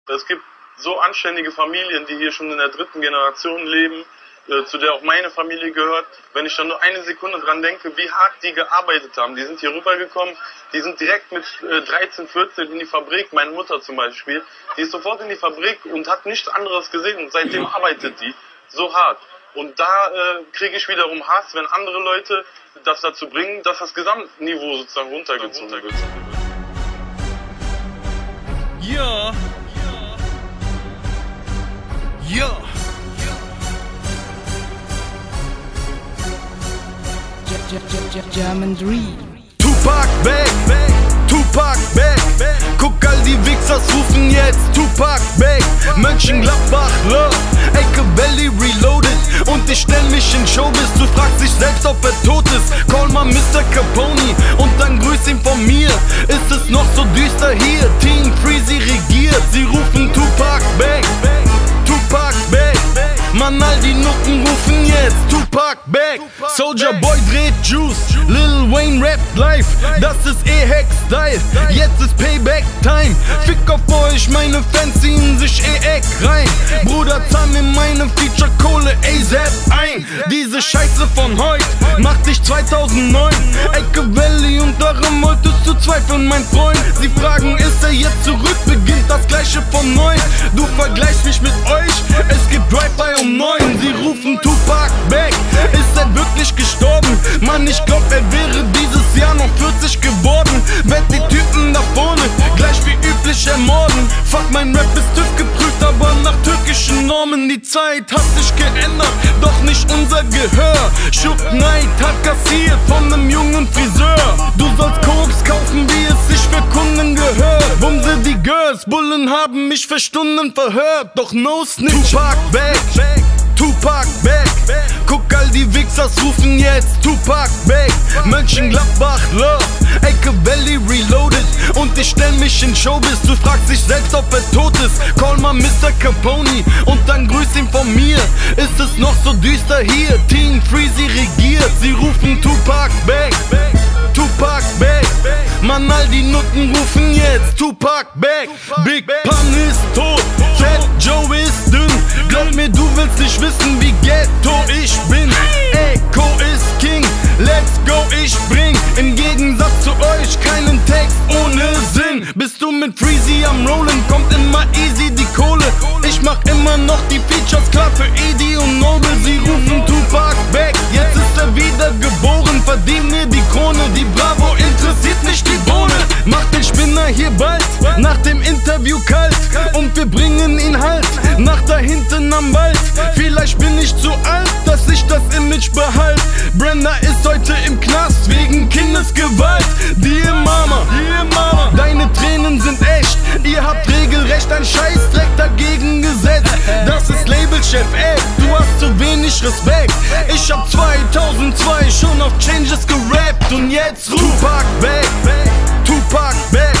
Es gibt so anständige Familien, die hier schon in der 3. Generation leben, zu der auch meine Familie gehört. Wenn ich dann nur eine Sekunde dran denke, wie hart die gearbeitet haben. Die sind hier rübergekommen, die sind direkt mit 13, 14 in die Fabrik. Meine Mutter zum Beispiel, die ist sofort in die Fabrik und hat nichts anderes gesehen. Und seitdem arbeitet die so hart. Und da kriege ich wiederum Hass, wenn andere Leute das dazu bringen, dass das Gesamtniveau sozusagen runtergezogen wird. Ja. Ja. German Dream. Tupac back, Tupac back. Guck, all die Wichsers rufen jetzt Tupac back. Mönchengladbach, Love, Ecke Valley reloaded. Und ich stell mich in Showbiz, du fragst dich selbst, ob er tot ist. Call mal Mr. Capone und dann grüß ihn von mir. Ist es noch so düster hier? Team Freezy regiert, sie rufen Tupac back, Tupac back. Mann, all die Nutten rufen jetzt Tupac back. Soulja Boy dreht Juice, Lil Wayne rappt live. Das ist Hex-Style, jetzt ist Payback-Time. Fick auf euch, meine Fans ziehen sich Eck rein. Bruder, zahl mir meine Feature-Kohle ASAP ein. Diese Scheiße von heute macht dich 2009. Ecke Valley und daran wolltest du zweifeln, mein Freund. Sie fragen, ist er jetzt zurück, beginnt das Gleiche von neu. Du vergleichst mich mit euch, es gibt Drive-By um 9. Sie rufen Tupac back, ist er wirklich gestorben? Mann, ich glaub, er wäre dieses Jahr noch 40 geworden. Werd die Typen da vorne gleich wie üblich ermorden. Fuck, mein Rap ist TÜV geprüft, aber nach türkischen Normen. Die Zeit hat sich geändert, doch nicht unser Gehör. Shook Knight hat kassiert von nem jungen Friseur. Du sollst Koks kaufen, wie es sich für Kunden gehört. Bumse die Girls, Bullen haben mich für Stunden verhört. Doch no snitch. Tupac back, Tupac back. Guck, all die Wichsers rufen jetzt Tupac back. Mönchengladbach, Love, Ecke Valley reloaded. Und ich stell mich in Showbiz, du fragst dich selbst, ob er tot ist. Call mal Mr. Capone und dann grüß ihn von mir. Ist es noch so düster hier? Team Freezy regiert, sie rufen Tupac back, Tupac back. Mann, all die Nutten rufen jetzt Tupac back. Big Pun ist tot, Fat Joe ist dünn. Glaub mir, du willst nicht wissen, wie ghetto ich bin. Echo ist King, let's go, ich bring im Gegensatz zu euch keinen Text ohne Sinn. Bist du mit Freezy am Rollen, kommt immer easy die Kohle. Ich mach immer noch die Features klar für Edi und Noble. Sie rufen Tupac back, jetzt ist er wieder geboren. Verdient mir die Krone, die Bravo interessiert nicht die Bohne. Mach den Spinner hier bald, nach dem Interview kalt. Und wir bringen ihn halt nach da hinten am Wald. Vielleicht bin ich zu alt, dass ich das Image behalt. Brenda ist heute im Knast wegen Kindesgewalt. Dear Mama, deine Tränen sind echt. Ihr habt regelrecht ein Scheißdreck dagegen gesetzt. Das ist Labelchef, ey, du hast zu wenig Respekt. Ich hab 2002 schon auf Changes gerappt. Und jetzt Tupac back, Tupac back.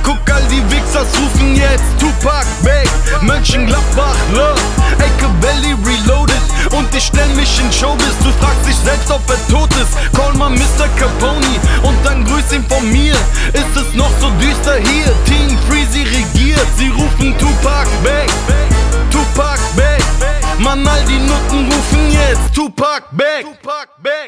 Guck, all die Wichsers rufen jetzt Tupac back. Mönchengladbach, Love, Ecke Valley reloaded. Und ich stell mich in Showbiz, du fragst dich selbst, ob er tot ist. Call mal Mr. Capone und dann grüß ihn von mir. Ist es noch so düster hier? Team Freezy regiert, sie rufen Tupac back, Tupac back. Mann, all die Nutten rufen jetzt Tupac back, Tupac back.